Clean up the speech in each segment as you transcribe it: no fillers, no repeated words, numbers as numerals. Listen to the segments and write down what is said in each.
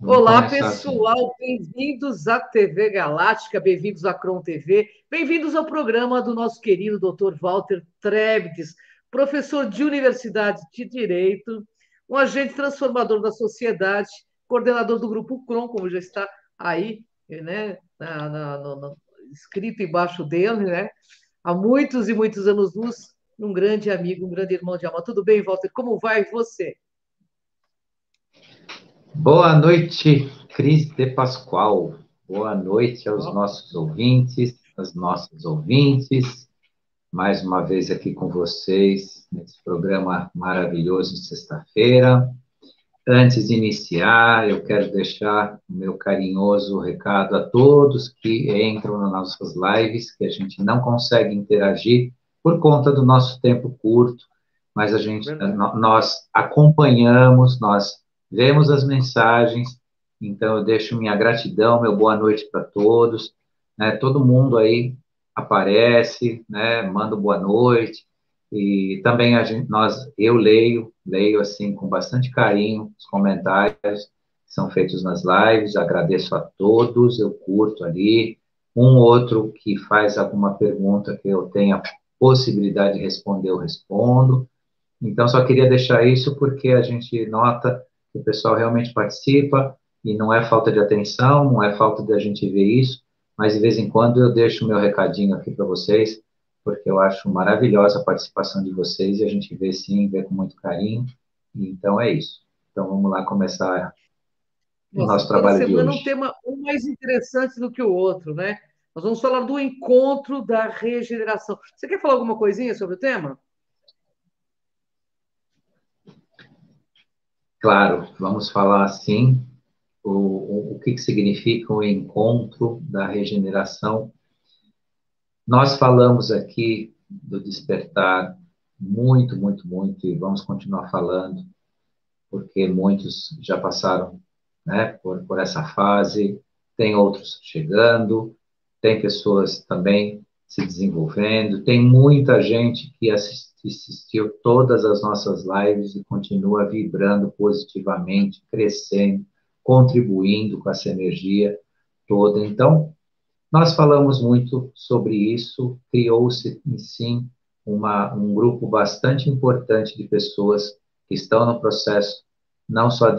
Vamos Olá, começar assim. pessoal, bem-vindos à TV Galáctica, bem-vindos à Cron TV, bem-vindos ao programa do nosso querido Dr. Walter Trebtes, professor de Universidade de Direito, um agente transformador da sociedade, coordenador do Grupo Cron, como já está aí, né, escrito embaixo dele, né, há muitos e muitos anos-luz, um grande amigo, um grande irmão de alma. Tudo bem, Walter? Como vai você? Boa noite, Cris de Pascoal. Boa noite aos Ó, nossos ouvintes, às nossas ouvintes. Mais uma vez aqui com vocês, nesse programa maravilhoso de sexta-feira. Antes de iniciar, eu quero deixar o meu carinhoso recado a todos que entram nas nossas lives, que a gente não consegue interagir por conta do nosso tempo curto, mas verdade. nós acompanhamos, nós vemos as mensagens, então eu deixo minha gratidão, meu boa noite para todos, né? Todo mundo aí aparece, né? Manda boa noite, e também eu leio assim com bastante carinho os comentários que são feitos nas lives, agradeço a todos, eu curto ali, um outro que faz alguma pergunta que eu tenha possibilidade de responder, eu respondo. Então, só queria deixar isso porque a gente nota que o pessoal realmente participa e não é falta de atenção, não é falta de a gente ver isso, mas de vez em quando eu deixo o meu recadinho aqui para vocês, porque eu acho maravilhosa a participação de vocês e a gente vê sim, vê com muito carinho. Então é isso. Então vamos lá começar o Nossa, nosso toda trabalho de semana um hoje. tema um mais interessante do que o outro, né? Nós vamos falar do encontro da regeneração. Você quer falar alguma coisinha sobre o tema? Claro, vamos falar assim o que significa o encontro da regeneração. Nós falamos aqui do despertar muito, muito, muito, e vamos continuar falando, porque muitos já passaram, né, por essa fase, tem outros chegando, tem pessoas também se desenvolvendo, tem muita gente que assistiu todas as nossas lives e continua vibrando positivamente, crescendo, contribuindo com essa energia toda. Então, nós falamos muito sobre isso, criou-se, sim, um grupo bastante importante de pessoas que estão no processo, não só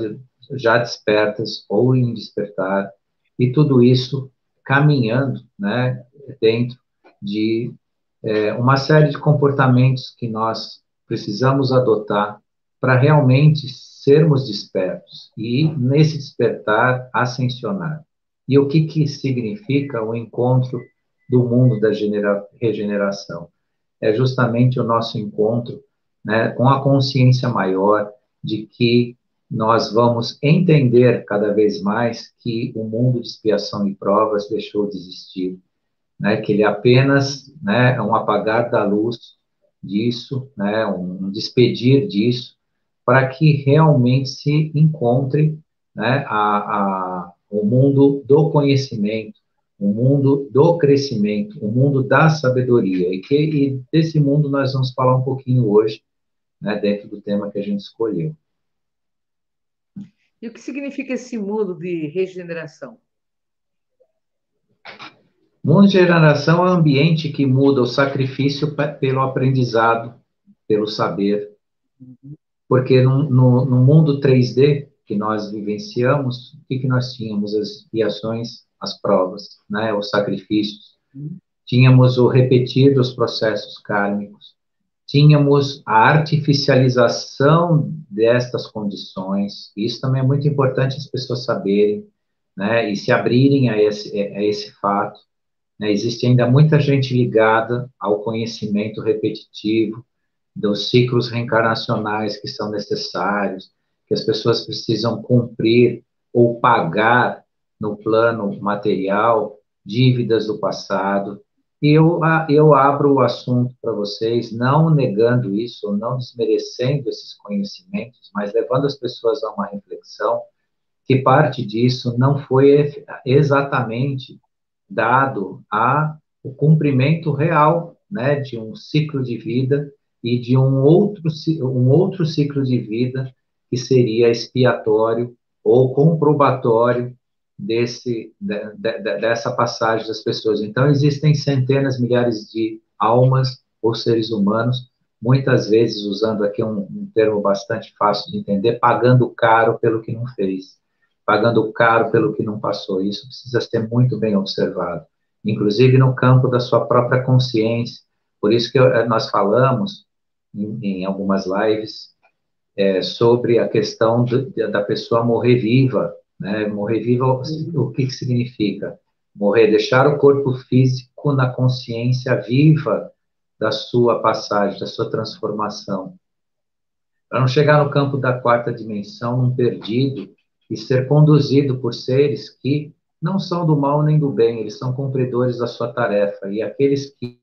já despertas ou em despertar, e tudo isso caminhando, né, dentro de uma série de comportamentos que nós precisamos adotar para realmente sermos despertos e, nesse despertar, ascensionar. E o que significa o encontro do mundo da regeneração? É justamente o nosso encontro, né, com a consciência maior de que nós vamos entender cada vez mais que o mundo de expiação e provas deixou de existir, né, que ele apenas, né, é um apagar da luz disso, né, um despedir disso, para que realmente se encontre, né, o mundo do conhecimento, o mundo do crescimento, o mundo da sabedoria, e desse mundo nós vamos falar um pouquinho hoje, né, dentro do tema que a gente escolheu. E o que significa esse mundo de regeneração? Mundo de geração é um ambiente que muda o sacrifício pelo aprendizado, pelo saber, porque no mundo 3D que nós vivenciamos, o que nós tínhamos? As expiações, as provas, né? Os sacrifícios. Tínhamos o repetir dos processos kármicos. Tínhamos a artificialização destas condições. Isso também é muito importante as pessoas saberem, né? E se abrirem a esse fato, né? Existe ainda muita gente ligada ao conhecimento repetitivo, dos ciclos reencarnacionais que são necessários, que as pessoas precisam cumprir ou pagar no plano material dívidas do passado. E eu abro o assunto para vocês, não negando isso, ou não desmerecendo esses conhecimentos, mas levando as pessoas a uma reflexão que parte disso não foi exatamente dado a o cumprimento real, né, de um ciclo de vida e de um outro ciclo de vida que seria expiatório ou comprobatório dessa passagem das pessoas. Então, existem centenas, milhares de almas ou seres humanos, muitas vezes, usando aqui um termo bastante fácil de entender, pagando caro pelo que não fez, pagando caro pelo que não passou. Isso precisa ser muito bem observado, inclusive no campo da sua própria consciência. Por isso que nós falamos em algumas lives sobre a questão da pessoa morrer viva, né? Morrer viva, o que significa? Morrer, deixar o corpo físico na consciência viva da sua passagem, da sua transformação. Para não chegar no campo da quarta dimensão, um perdido, e ser conduzido por seres que não são do mal nem do bem, eles são cumpridores da sua tarefa. E aqueles que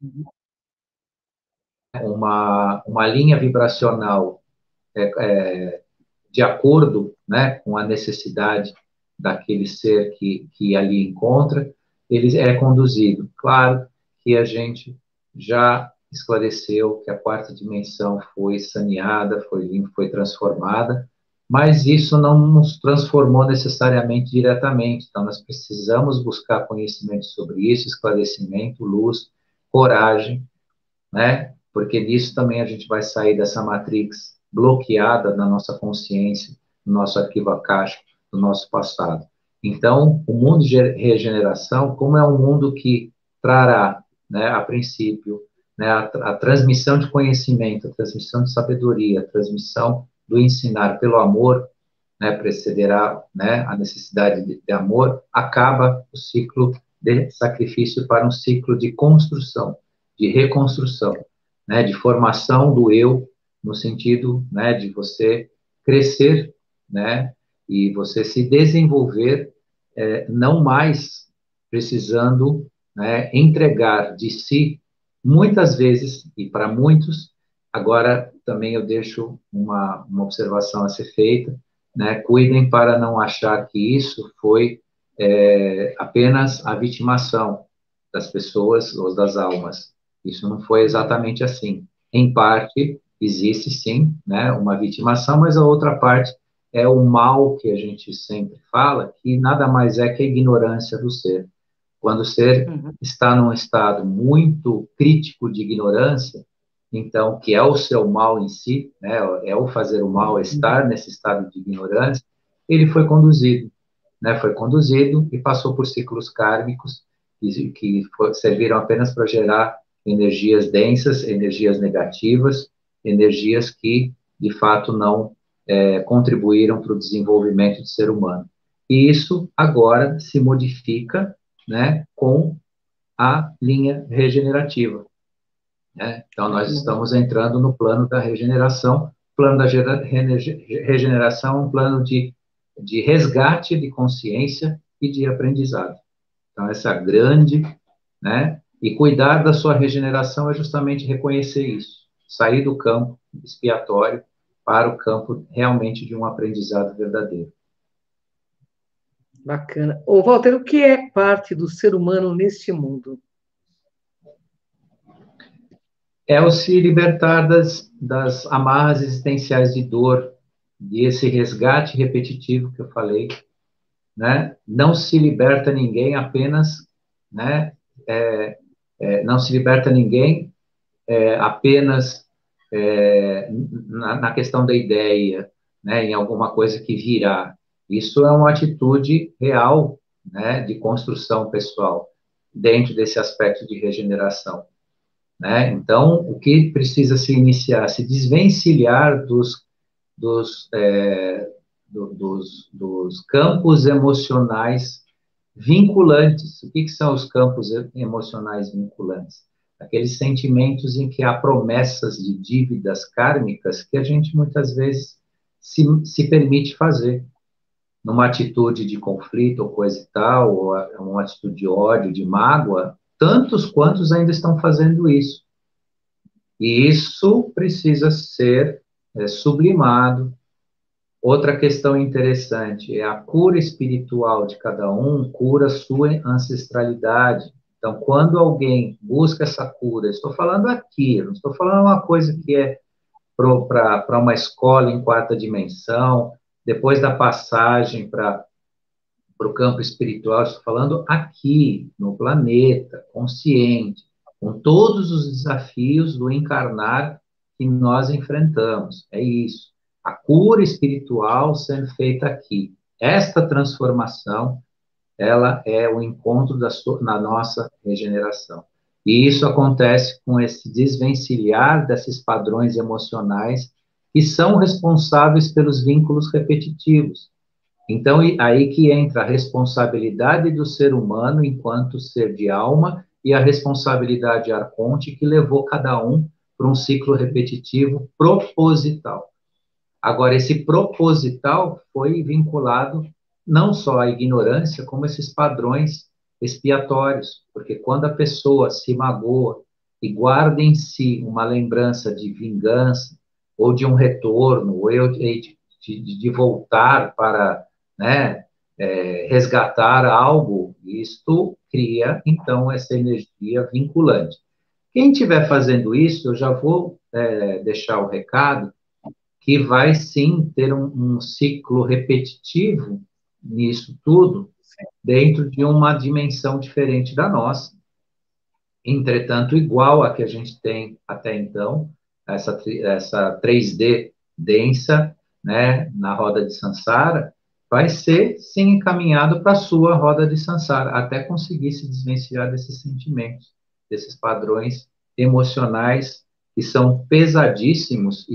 uma linha vibracional de acordo, né, com a necessidade daquele ser que ali encontra, ele é conduzido. Claro que a gente já esclareceu que a quarta dimensão foi saneada, foi transformada, mas isso não nos transformou necessariamente diretamente. Então, nós precisamos buscar conhecimento sobre isso, esclarecimento, luz, coragem, né? Porque nisso também a gente vai sair dessa matrix bloqueada na nossa consciência, no nosso arquivo akáshico, no nosso passado. Então, o mundo de regeneração, como é um mundo que trará, né, a princípio, né, a transmissão de conhecimento, a transmissão de sabedoria, a transmissão do ensinar pelo amor, né, precederá, né, a necessidade de amor, acaba o ciclo de sacrifício para um ciclo de construção, de reconstrução, né, de formação do eu, no sentido, né, de você crescer, né, e você se desenvolver, não mais precisando, né, entregar de si, muitas vezes, e para muitos, agora também eu deixo uma observação a ser feita, né, cuidem para não achar que isso foi apenas a vitimação das pessoas ou das almas. Isso não foi exatamente assim. Em parte, existe sim, né, uma vitimação, mas a outra parte é o mal que a gente sempre fala, que nada mais é que a ignorância do ser. Quando o ser está num estado muito crítico de ignorância, então, que é o seu mal em si, né, é o fazer o mal, é estar nesse estado de ignorância, ele foi conduzido, né, foi conduzido e passou por ciclos kármicos que serviram apenas para gerar energias densas, energias negativas, energias que, de fato, não contribuíram para o desenvolvimento do ser humano. E isso agora se modifica, né, com a linha regenerativa, né? Então, nós estamos entrando no plano da regeneração. O plano da regeneração é um plano de resgate de consciência e de aprendizado. Então, essa grande, né? E cuidar da sua regeneração é justamente reconhecer isso, sair do campo expiatório para o campo realmente de um aprendizado verdadeiro. Bacana. Ô, Walter, o que é parte do ser humano neste mundo? É o se libertar das amarras existenciais de dor, de esse resgate repetitivo que eu falei, né? Não se liberta ninguém apenas, né? Não se liberta ninguém apenas na questão da ideia, né? Em alguma coisa que virá. Isso é uma atitude real, né? De construção pessoal, dentro desse aspecto de regeneração, né? Então, o que precisa se iniciar, se desvencilhar dos, dos campos emocionais vinculantes. O que são os campos emocionais vinculantes? Aqueles sentimentos em que há promessas de dívidas kármicas que a gente muitas vezes se permite fazer numa atitude de conflito ou coisa e tal, ou uma atitude de ódio, de mágoa, tantos quantos ainda estão fazendo isso. E isso precisa ser sublimado. Outra questão interessante é a cura espiritual de cada um, cura a sua ancestralidade. Então, quando alguém busca essa cura, estou falando aqui, não estou falando uma coisa que é para uma escola em quarta dimensão, depois da passagem para o campo espiritual, estou falando aqui, no planeta, consciente, com todos os desafios do encarnar que nós enfrentamos. É isso. A cura espiritual sendo feita aqui. Esta transformação, ela é o encontro na nossa regeneração. E isso acontece com esse desvencilhar desses padrões emocionais que são responsáveis pelos vínculos repetitivos. Então, aí que entra a responsabilidade do ser humano enquanto ser de alma e a responsabilidade arconte que levou cada um para um ciclo repetitivo proposital. Agora, esse proposital foi vinculado não só à ignorância, como esses padrões expiatórios, porque quando a pessoa se magoa e guarda em si uma lembrança de vingança, ou de um retorno, ou de voltar para, né, resgatar algo, isto cria, então, essa energia vinculante. Quem estiver fazendo isso, eu já vou deixar o recado, que vai sim ter um ciclo repetitivo nisso tudo, dentro de uma dimensão diferente da nossa, entretanto, igual a que a gente tem até então, essa 3D densa, né, na roda de Sansara, vai ser sim encaminhado para a sua roda de Sansara, até conseguir se desvencilhar desses sentimentos, desses padrões emocionais que são pesadíssimos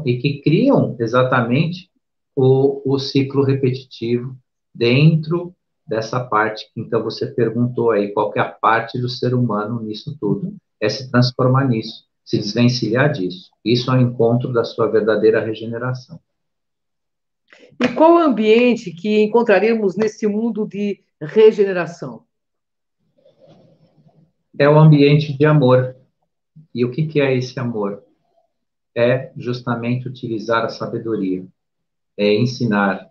e que criam exatamente o ciclo repetitivo dentro dessa parte. Então, você perguntou aí qual que é a parte do ser humano nisso tudo. É se transformar nisso, se desvencilhar disso. Isso é o encontro da sua verdadeira regeneração. E qual o ambiente que encontraremos nesse mundo de regeneração? É o ambiente de amor. E o que é esse amor? É justamente utilizar a sabedoria, é ensinar,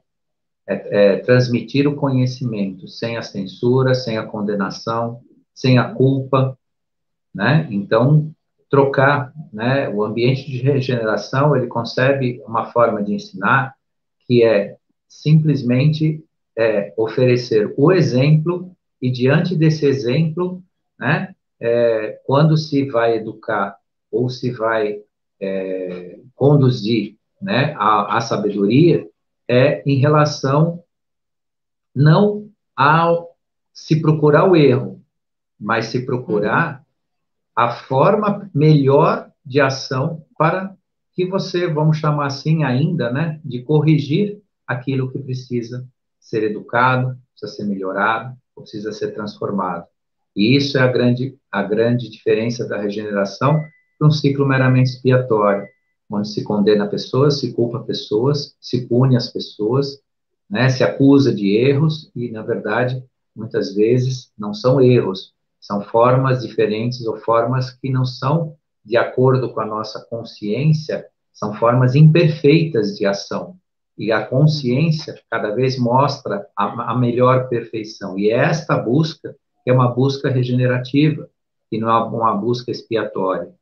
é transmitir o conhecimento sem a censura, sem a condenação, sem a culpa, né? Então, trocar, né? O ambiente de regeneração, ele concebe uma forma de ensinar que é simplesmente oferecer o exemplo e diante desse exemplo, né? Quando se vai educar ou se vai conduzir, né? A sabedoria em relação não ao se procurar o erro, mas se procurar a forma melhor de ação para que você, vamos chamar assim ainda, né, de corrigir aquilo que precisa ser educado, precisa ser melhorado, precisa ser transformado. E isso é a grande diferença da regeneração para um ciclo meramente expiatório, onde se condena pessoas, se culpa pessoas, se pune as pessoas, né, se acusa de erros e, na verdade, muitas vezes não são erros, são formas diferentes ou formas que não são de acordo com a nossa consciência, são formas imperfeitas de ação. E a consciência cada vez mostra a melhor perfeição. E é esta busca que é uma busca regenerativa, e não é uma busca expiatória.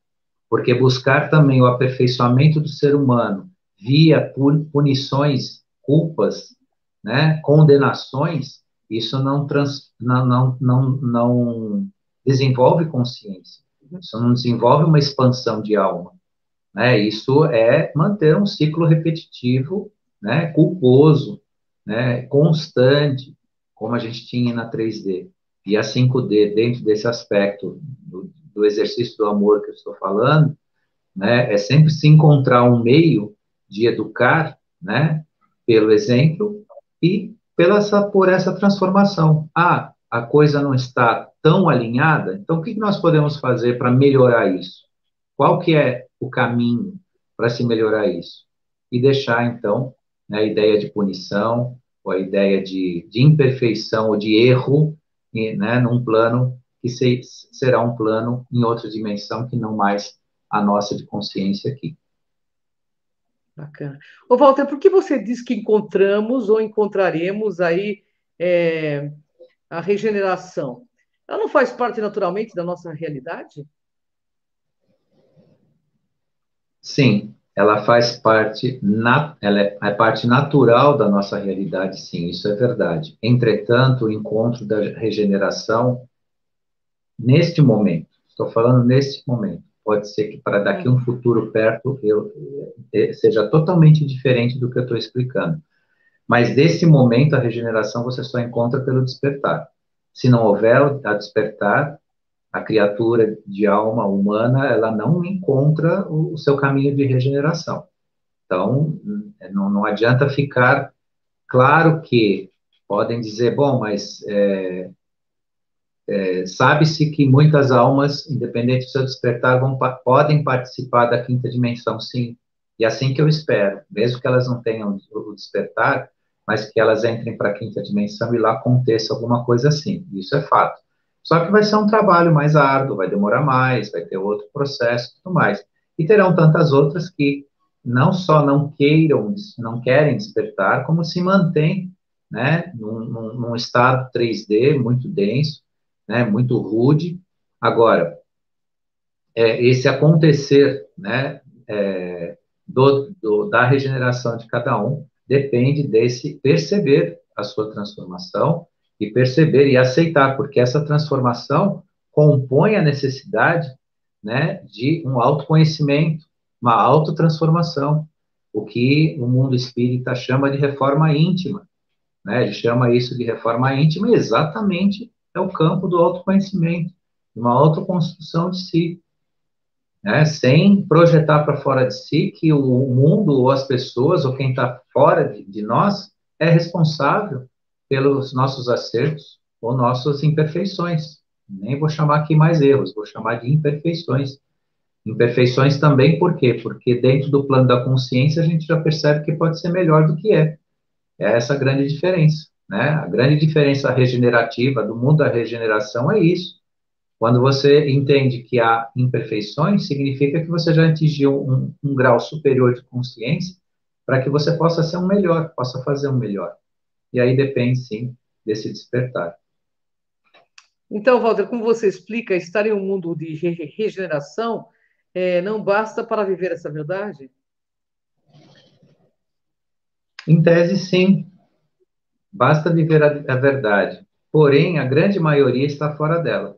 Porque buscar também o aperfeiçoamento do ser humano via punições, culpas, né, condenações, isso não desenvolve consciência, isso não desenvolve uma expansão de alma, né? Isso é manter um ciclo repetitivo, né, culposo, né, constante, como a gente tinha na 3D. E a 5D, dentro desse aspecto do exercício do amor que eu estou falando, né, é sempre se encontrar um meio de educar, né, pelo exemplo e por essa transformação. Ah, a coisa não está tão alinhada, então o que nós podemos fazer para melhorar isso? Qual que é o caminho para se melhorar isso? E deixar, então, né, a ideia de punição, ou a ideia de imperfeição ou de erro, né, num plano que será um plano em outra dimensão que não mais a nossa de consciência aqui. Bacana. Ô, Walter, por que você diz que encontramos ou encontraremos aí a regeneração? Ela não faz parte naturalmente da nossa realidade? Sim, ela faz parte, ela é parte natural da nossa realidade, sim, isso é verdade. Entretanto, o encontro da regeneração, neste momento, estou falando neste momento, pode ser que para daqui a um futuro perto seja totalmente diferente do que eu estou explicando. Mas nesse momento, a regeneração você só encontra pelo despertar. Se não houver a despertar, a criatura de alma humana, ela não encontra o seu caminho de regeneração. Então, não adianta ficar... Claro que podem dizer, bom, mas sabe-se que muitas almas, independente do seu despertar, podem participar da quinta dimensão, sim. E é assim que eu espero, mesmo que elas não tenham o despertar, mas que elas entrem para a quinta dimensão e lá aconteça alguma coisa assim. Isso é fato. Só que vai ser um trabalho mais árduo, vai demorar mais, vai ter outro processo e tudo mais. E terão tantas outras que não só não querem despertar, como se mantêm, né, num estado 3D muito denso, né, muito rude. Agora, esse acontecer, né, da regeneração de cada um depende desse perceber a sua transformação e perceber e aceitar, porque essa transformação compõe a necessidade, né, de um autoconhecimento, uma autotransformação, o que o mundo espírita chama de reforma íntima, né? Ele chama isso de reforma íntima e exatamente é o campo do autoconhecimento, uma autoconstrução de si, né? Sem projetar para fora de si que o mundo ou as pessoas ou quem está fora de nós é responsável pelos nossos acertos ou nossas imperfeições. Nem vou chamar aqui mais erros, vou chamar de imperfeições. Imperfeições também, por quê? Porque dentro do plano da consciência a gente já percebe que pode ser melhor do que é. É essa a grande diferença, né? A grande diferença regenerativa do mundo da regeneração é isso. Quando você entende que há imperfeições, significa que você já atingiu um grau superior de consciência para que você possa ser um melhor, possa fazer um melhor. E aí depende, sim, desse despertar. Então, Walter, como você explica, estar em um mundo de regeneração não basta para viver essa verdade? Em tese, sim. Basta viver a verdade. Porém, a grande maioria está fora dela,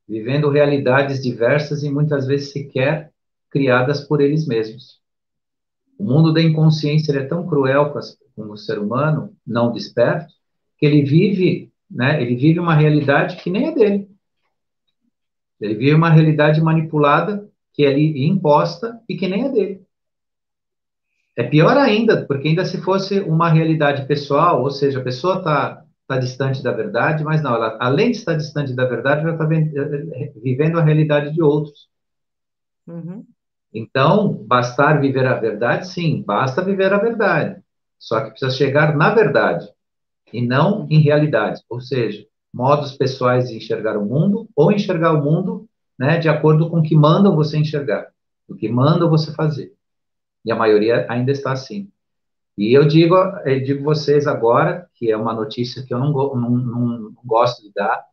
vivendo realidades diversas e muitas vezes sequer criadas por eles mesmos. O mundo da inconsciência é tão cruel com o ser humano, não desperto, que ele vive, né, ele vive uma realidade que nem é dele. Ele vive uma realidade manipulada, que é ali imposta e que nem é dele. É pior ainda, porque ainda se fosse uma realidade pessoal, ou seja, a pessoa está distante da verdade, mas não, ela, além de estar distante da verdade, ela está vivendo a realidade de outros. Uhum. Então, bastar viver a verdade? Sim, basta viver a verdade. Só que precisa chegar na verdade e não em realidade. Ou seja, modos pessoais de enxergar o mundo ou enxergar o mundo, né, de acordo com o que mandam você enxergar, o que mandam você fazer. E a maioria ainda está assim. E eu digo vocês agora, que é uma notícia que eu não gosto de dar,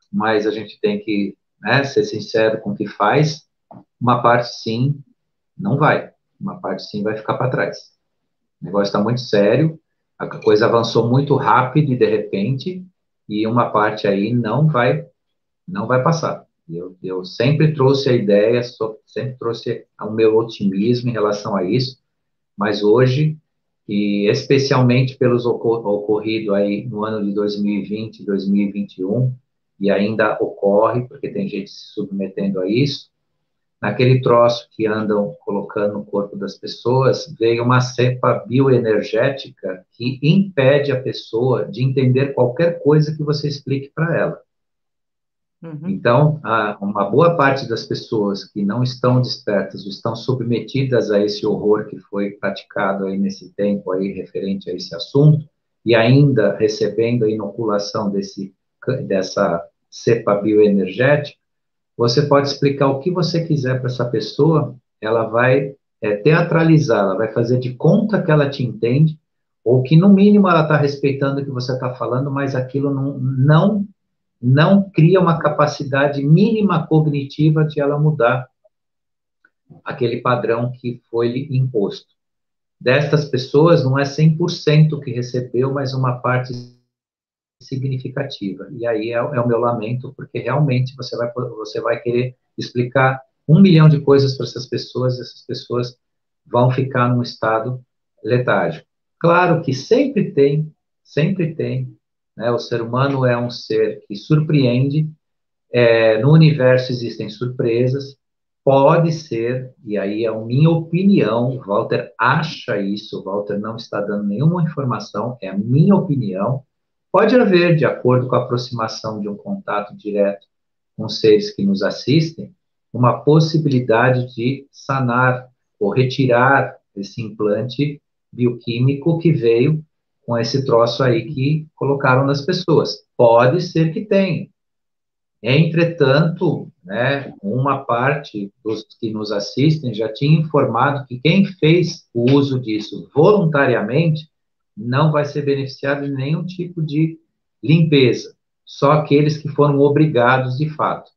mas a gente tem que, né, ser sincero com o que faz. Uma parte sim, não vai. Uma parte sim vai ficar para trás. O negócio está muito sério, a coisa avançou muito rápido e de repente, e uma parte aí não vai passar. Eu sempre trouxe a ideia, sempre trouxe o meu otimismo em relação a isso, mas hoje, e especialmente pelos ocorrido aí no ano de 2020, 2021, e ainda ocorre, porque tem gente se submetendo a isso, naquele troço que andam colocando no corpo das pessoas, veio uma cepa bioenergética que impede a pessoa de entender qualquer coisa que você explique para ela. Uhum. Então, uma boa parte das pessoas que não estão despertas, estão submetidas a esse horror que foi praticado aí nesse tempo aí referente a esse assunto, e ainda recebendo a inoculação dessa cepa bioenergética, você pode explicar o que você quiser para essa pessoa, ela vai teatralizar, ela vai fazer de conta que ela te entende, ou que no mínimo ela está respeitando o que você está falando, mas aquilo não cria uma capacidade mínima cognitiva de ela mudar. aquele padrão que foi lhe imposto. Destas pessoas, não é 100% que recebeu, mas uma parte significativa. E aí é o meu lamento, porque realmente você vai querer explicar 1 milhão de coisas para essas pessoas vão ficar num estado letárgico. Claro que sempre tem, né? O ser humano é um ser que surpreende, no universo existem surpresas, pode ser, e aí é a minha opinião, Walter acha isso, Walter não está dando nenhuma informação, é a minha opinião, pode haver, de acordo com a aproximação de um contato direto com seres que nos assistem, uma possibilidade de sanar ou retirar esse implante bioquímico que veio com esse troço aí que colocaram nas pessoas. Pode ser que tenha. Entretanto, né, uma parte dos que nos assistem já tinha informado que quem fez o uso disso voluntariamente não vai ser beneficiado de nenhum tipo de limpeza, só aqueles que foram obrigados de fato.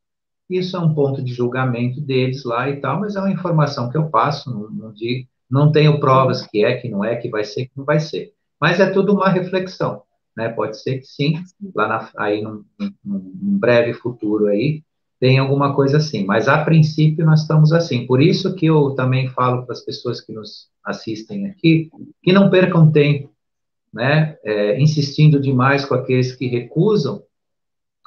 Isso é um ponto de julgamento deles lá e tal, mas é uma informação que eu passo, não tenho provas que não é, que vai ser, que não vai ser. Mas é tudo uma reflexão, né? Pode ser que sim, aí num breve futuro aí, tem alguma coisa assim, mas a princípio nós estamos assim. Por isso que eu também falo para as pessoas que nos assistem aqui, que não percam tempo, né? Insistindo demais com aqueles que recusam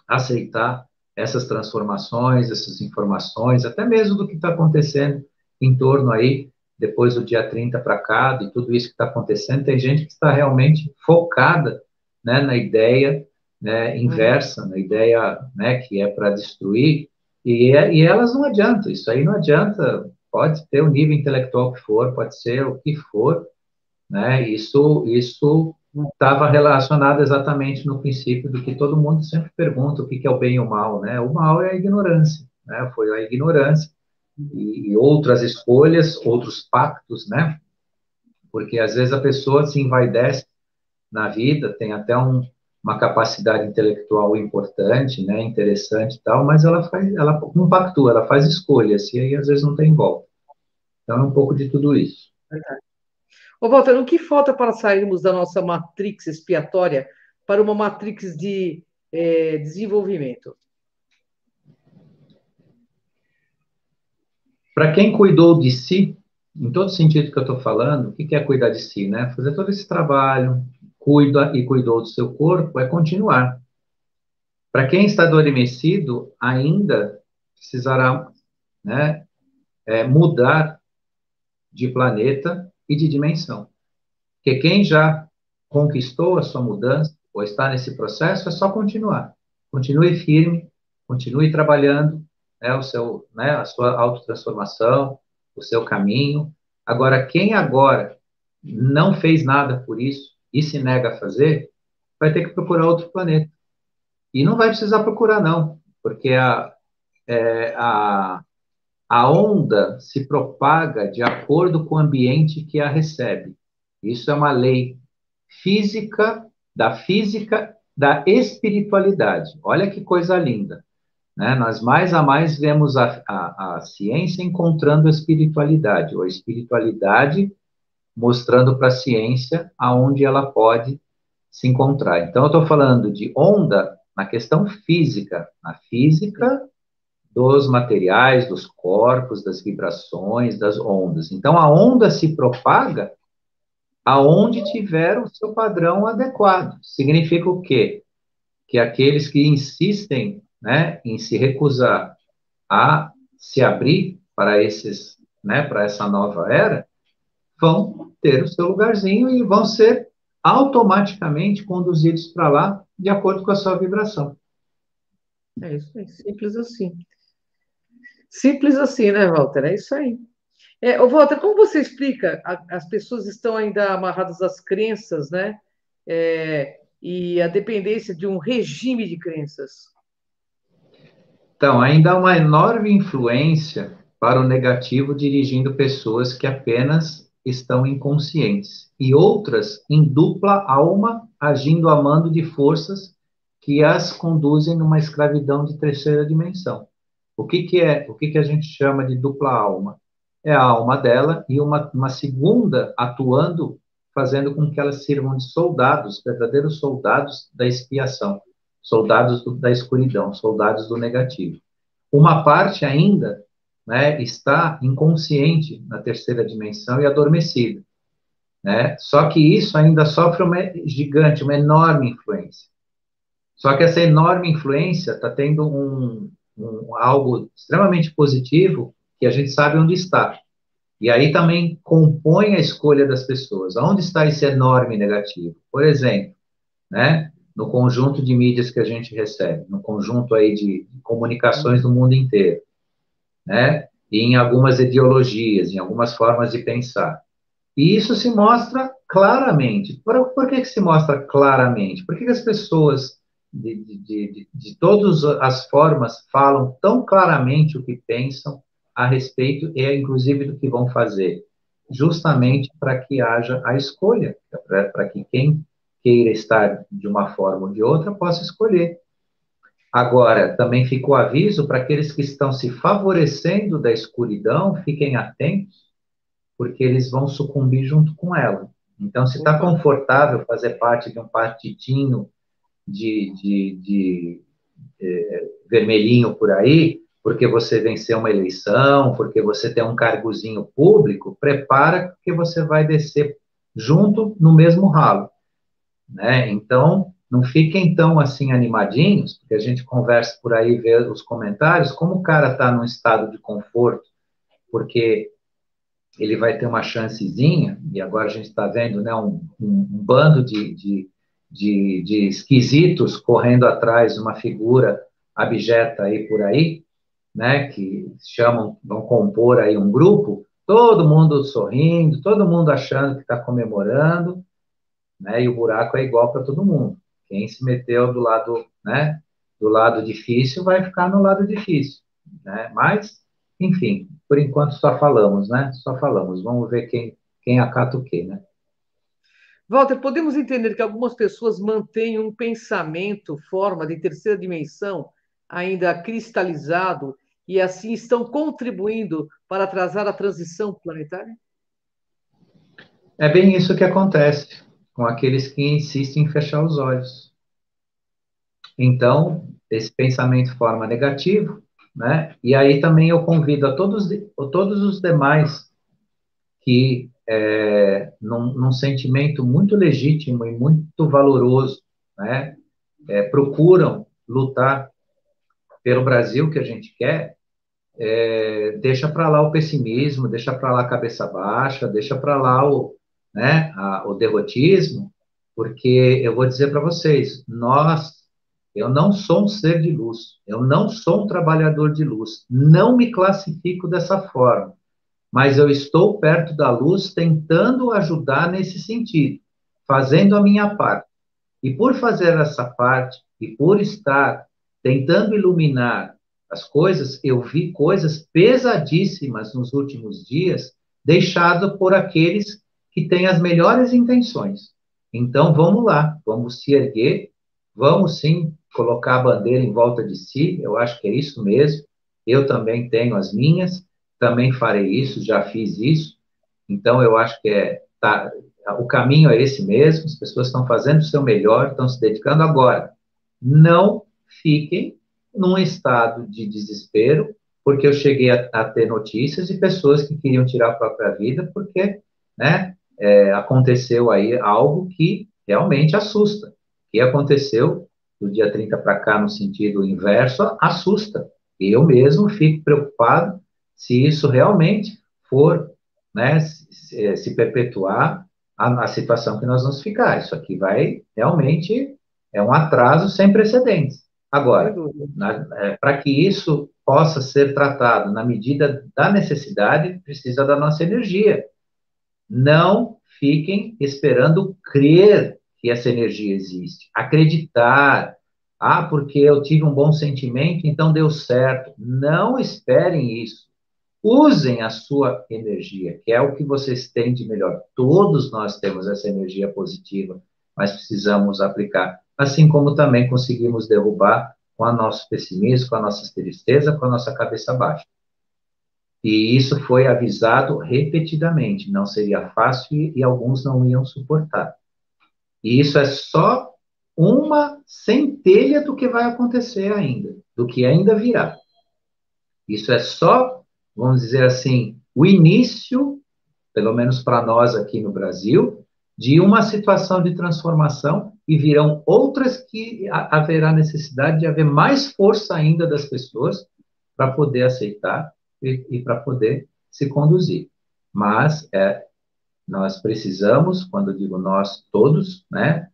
aceitar essas transformações, essas informações, até mesmo do que está acontecendo em torno aí, depois do dia 30 para cá, de tudo isso que está acontecendo, tem gente que está realmente focada, né, na ideia, né, inversa, na ideia, né, que é para destruir, e elas não adiantam, isso aí não adianta, pode ter o nível intelectual que for, pode ser o que for, né, isso estava relacionado exatamente no princípio do que todo mundo sempre pergunta, o que é o bem e o mal, né? O mal é a ignorância, né? Foi a ignorância e outras escolhas, outros pactos, né? Porque às vezes a pessoa se envaidece na vida, tem até uma capacidade intelectual importante, né? Interessante e tal, mas ela não pactua, ela faz escolhas e aí às vezes não tem volta. Então é um pouco de tudo isso. Ô, Walter, o que falta para sairmos da nossa matrix expiatória para uma matrix de desenvolvimento? Para quem cuidou de si, em todo sentido que eu estou falando, o que é cuidar de si, né? Fazer todo esse trabalho, cuida e cuidou do seu corpo, é continuar. Para quem está adormecido, ainda precisará, né, mudar de planeta e de dimensão. Porque quem já conquistou a sua mudança, ou está nesse processo, é só continuar. Continue firme, continue trabalhando, né, a sua autotransformação, o seu caminho. Agora, quem agora não fez nada por isso e se nega a fazer, vai ter que procurar outro planeta. E não vai precisar procurar, não, porque a, a onda se propaga de acordo com o ambiente que a recebe. Isso é uma lei física da espiritualidade. Olha que coisa linda, né? Nós mais a mais vemos a ciência encontrando a espiritualidade, ou a espiritualidade mostrando para a ciência aonde ela pode se encontrar. Então, eu estou falando de onda na questão física, na física dos materiais, dos corpos, das vibrações, das ondas. Então, a onda se propaga aonde tiver o seu padrão adequado. Significa o quê? Que aqueles que insistem, né, em se recusar a se abrir para para essa nova era, vão ter o seu lugarzinho e vão ser automaticamente conduzidos para lá de acordo com a sua vibração. É isso aí, simples assim. Simples assim, né, Walter? É isso aí. Ô, Walter, como você explica? As pessoas estão ainda amarradas às crenças, né? E a dependência de um regime de crenças. Então, ainda há uma enorme influência para o negativo dirigindo pessoas que apenas estão inconscientes e outras em dupla alma agindo a mando de forças que as conduzem numa escravidão de terceira dimensão. O que a gente chama de dupla alma? é a alma dela, e uma segunda atuando, fazendo com que elas sirvam de soldados, verdadeiros soldados da expiação, soldados da escuridão, soldados do negativo. Uma parte ainda, né, está inconsciente na terceira dimensão e adormecida, né? Só que isso ainda sofre uma gigante, uma enorme influência. Só que essa enorme influência está tendo algo extremamente positivo que a gente sabe onde está. E aí também compõe a escolha das pessoas. Onde está esse enorme negativo? Por exemplo, né, no conjunto de mídias que a gente recebe, no conjunto aí de comunicações do mundo inteiro, né, e em algumas ideologias, em algumas formas de pensar. E isso se mostra claramente. Por que se mostra claramente? Por que as pessoas de todas as formas falam tão claramente o que pensam a respeito e, inclusive, do que vão fazer? Justamente para que haja a escolha, para que quem queira estar de uma forma ou de outra possa escolher. Agora, também fica o aviso para aqueles que estão se favorecendo da escuridão, fiquem atentos, porque eles vão sucumbir junto com ela. Então, se está Opa. confortável fazer parte de um partidinho de vermelhinho por aí, porque você venceu uma eleição, porque você tem um cargozinho público, prepara que você vai descer junto no mesmo ralo, né? Então, não fiquem tão assim animadinhos, porque a gente conversa por aí, vê os comentários, como o cara está num estado de conforto, porque ele vai ter uma chancezinha, e agora a gente está vendo, né, um bando de esquisitos correndo atrás de uma figura abjeta aí por aí, né, que chamam, vão compor aí um grupo, todo mundo sorrindo, todo mundo achando que está comemorando, né, e o buraco é igual para todo mundo. Quem se meteu do lado, né, do lado difícil vai ficar no lado difícil, né? Mas, enfim, por enquanto só falamos, né? Só falamos. Vamos ver quem acata o quê, né? Walter, podemos entender que algumas pessoas mantêm um pensamento, forma de terceira dimensão ainda cristalizado e assim estão contribuindo para atrasar a transição planetária? É bem isso que acontece com aqueles que insistem em fechar os olhos. Então, esse pensamento forma negativo, né? E aí também eu convido a todos os demais que, num sentimento muito legítimo e muito valoroso, né, procuram lutar pelo Brasil que a gente quer, deixa para lá o pessimismo, deixa para lá a cabeça baixa, deixa para lá o derrotismo, porque eu vou dizer para vocês, eu não sou um ser de luz, eu não sou um trabalhador de luz, não me classifico dessa forma, mas eu estou perto da luz tentando ajudar nesse sentido, fazendo a minha parte. E por fazer essa parte, e por estar tentando iluminar as coisas, eu vi coisas pesadíssimas nos últimos dias, deixado por aqueles que têm as melhores intenções. Então vamos lá, vamos se erguer, vamos sim colocar a bandeira em volta de si, eu acho que é isso mesmo. Eu também tenho as minhas, também farei isso, já fiz isso. Então eu acho que o caminho é esse mesmo, as pessoas estão fazendo o seu melhor, estão se dedicando agora. Não fiquem num estado de desespero, porque eu cheguei a ter notícias de pessoas que queriam tirar a própria vida, porque, né, aconteceu aí algo que realmente assusta. O que aconteceu do dia 30 para cá, no sentido inverso, assusta. Eu mesmo fico preocupado se isso realmente for, né, se perpetuar a situação que nós vamos ficar. Isso aqui vai realmente é um atraso sem precedentes. Sem Agora, dúvida. para que isso possa ser tratado na medida da necessidade, precisa da nossa energia. Não fiquem esperando crer que essa energia existe. Acreditar. Ah, porque eu tive um bom sentimento, então deu certo. Não esperem isso. Usem a sua energia, que é o que vocês têm de melhor. Todos nós temos essa energia positiva, mas precisamos aplicar. Assim como também conseguimos derrubar com o nosso pessimismo, com a nossa tristeza, com a nossa cabeça baixa. E isso foi avisado repetidamente, não seria fácil e alguns não iam suportar. E isso é só uma centelha do que vai acontecer ainda, do que ainda virá. Isso é só, vamos dizer assim, o início, pelo menos para nós aqui no Brasil, de uma situação de transformação e virão outras que haverá necessidade de haver mais força ainda das pessoas para poder aceitar e para poder se conduzir. Mas nós precisamos, quando eu digo nós todos, né,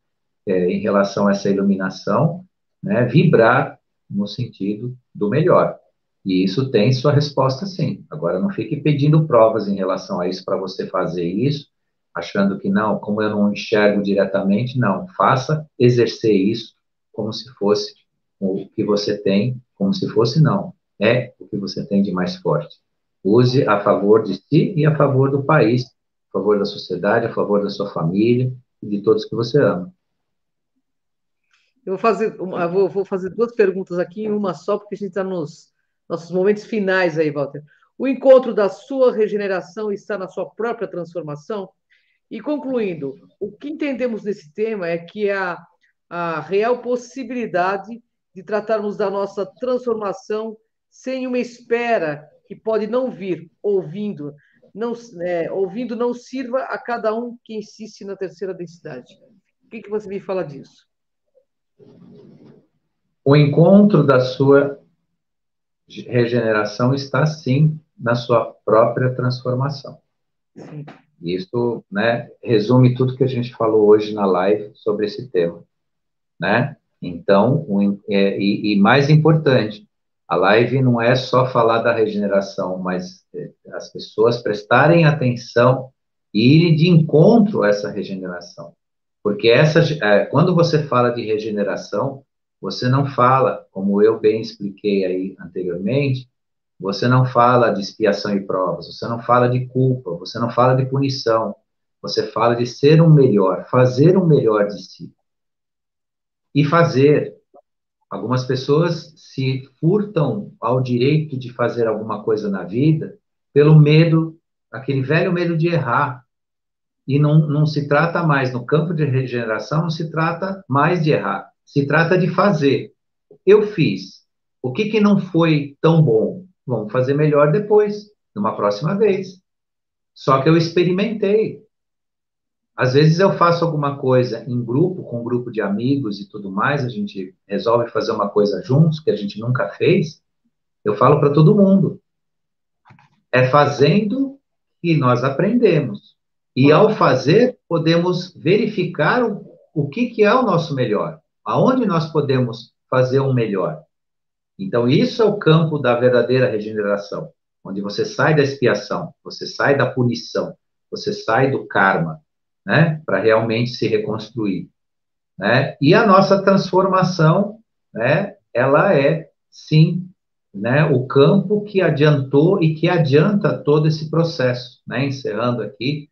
em relação a essa iluminação, né, vibrar no sentido do melhor. E isso tem sua resposta, sim. Agora, não fique pedindo provas em relação a isso para você fazer isso, achando que não, como eu não enxergo diretamente, não. Faça exercer isso como se fosse o que você tem, como se fosse não. É o que você tem de mais forte. Use a favor de si e a favor do país, a favor da sociedade, a favor da sua família e de todos que você ama. Eu vou fazer duas perguntas aqui em uma só, porque a gente está nos nossos momentos finais aí, Walter. O encontro da sua regeneração está na sua própria transformação? E concluindo, o que entendemos nesse tema é que a real possibilidade de tratarmos da nossa transformação sem uma espera que pode não vir, ouvindo não sirva a cada um que insiste na terceira densidade. O que você me fala disso? O encontro da sua regeneração está, sim, na sua própria transformação. Sim. Isso, né, resume tudo que a gente falou hoje na live sobre esse tema, né? Então, e mais importante, a live não é só falar da regeneração, mas as pessoas prestarem atenção e irem de encontro a essa regeneração. Porque quando você fala de regeneração, você não fala, como eu bem expliquei aí anteriormente, você não fala de expiação e provas, você não fala de culpa, você não fala de punição, você fala de ser um melhor, fazer um melhor de si. E fazer. Algumas pessoas se furtam ao direito de fazer alguma coisa na vida pelo medo, aquele velho medo de errar. E não se trata mais, no campo de regeneração, não se trata mais de errar, se trata de fazer. Eu fiz. O que não foi tão bom? Vamos fazer melhor depois, numa próxima vez. Só que eu experimentei. Às vezes eu faço alguma coisa em grupo, com um grupo de amigos e tudo mais, a gente resolve fazer uma coisa juntos que a gente nunca fez. Eu falo para todo mundo. É fazendo que nós aprendemos. E ao fazer, podemos verificar o que é o nosso melhor, aonde nós podemos fazer um melhor. Então, isso é o campo da verdadeira regeneração, onde você sai da expiação, você sai da punição, você sai do karma, né, para realmente se reconstruir, né? E a nossa transformação, né, ela é, sim, né, o campo que adiantou e que adianta todo esse processo, né? Encerrando aqui,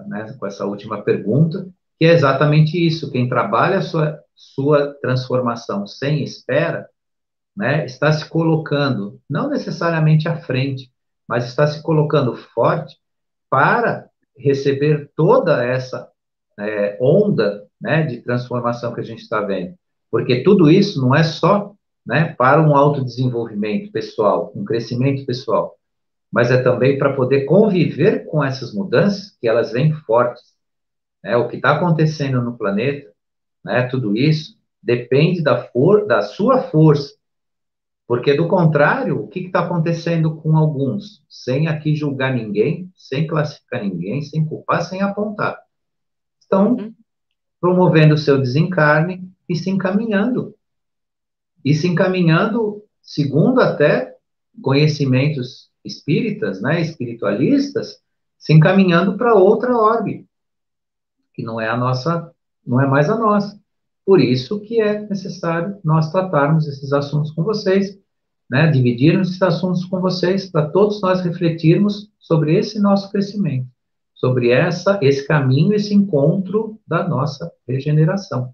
né, com essa última pergunta, que é exatamente isso, quem trabalha a sua transformação sem espera, né, está se colocando, não necessariamente à frente, mas está se colocando forte para receber toda essa onda, né, de transformação que a gente está vendo. Porque tudo isso não é só, né, para um autodesenvolvimento pessoal, um crescimento pessoal, mas é também para poder conviver com essas mudanças que elas vêm fortes. Né? O que está acontecendo no planeta, né, tudo isso, depende da sua força. Porque, do contrário, o que está acontecendo com alguns? Sem aqui julgar ninguém, sem classificar ninguém, sem culpar, sem apontar. Estão promovendo o seu desencarne e se encaminhando. E se encaminhando, segundo até conhecimentos espíritas, né, espiritualistas, se encaminhando para outra órbita, que não é a nossa, não é mais a nossa. Por isso que é necessário nós tratarmos esses assuntos com vocês, né, dividirmos esses assuntos com vocês, para todos nós refletirmos sobre esse nosso crescimento, sobre esse caminho, esse encontro da nossa regeneração.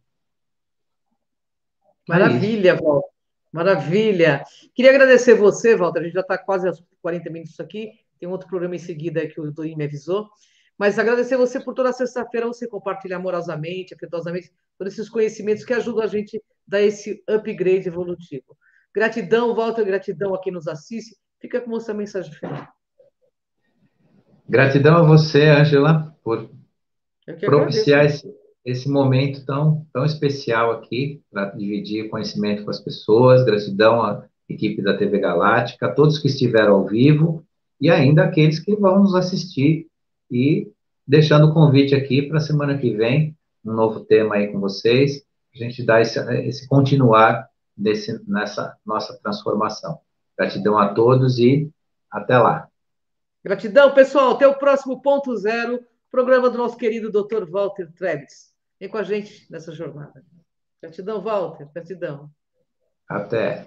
Maravilha, Val. Maravilha. Queria agradecer você, Walter. A gente já está quase aos 40 minutos aqui. Tem um outro programa em seguida que o Torinho me avisou. Mas agradecer você por toda sexta-feira você compartilhar amorosamente, afetuosamente, todos esses conhecimentos que ajudam a gente a dar esse upgrade evolutivo. Gratidão, Walter, gratidão a quem nos assiste. Fica com você a mensagem final. Gratidão a você, Ângela, por Eu que agradeço. propiciar esse momento tão especial aqui, para dividir conhecimento com as pessoas. Gratidão à equipe da TV Galáctica, a todos que estiveram ao vivo e ainda aqueles que vão nos assistir. E deixando o convite aqui para a semana que vem, um novo tema aí com vocês, a gente dá esse continuar nessa nossa transformação. Gratidão a todos e até lá. Gratidão, pessoal. Até o próximo ponto zero, programa do nosso querido Dr. Walter Trebes. Vem com a gente nessa jornada. Gratidão, Walter. Gratidão. Até.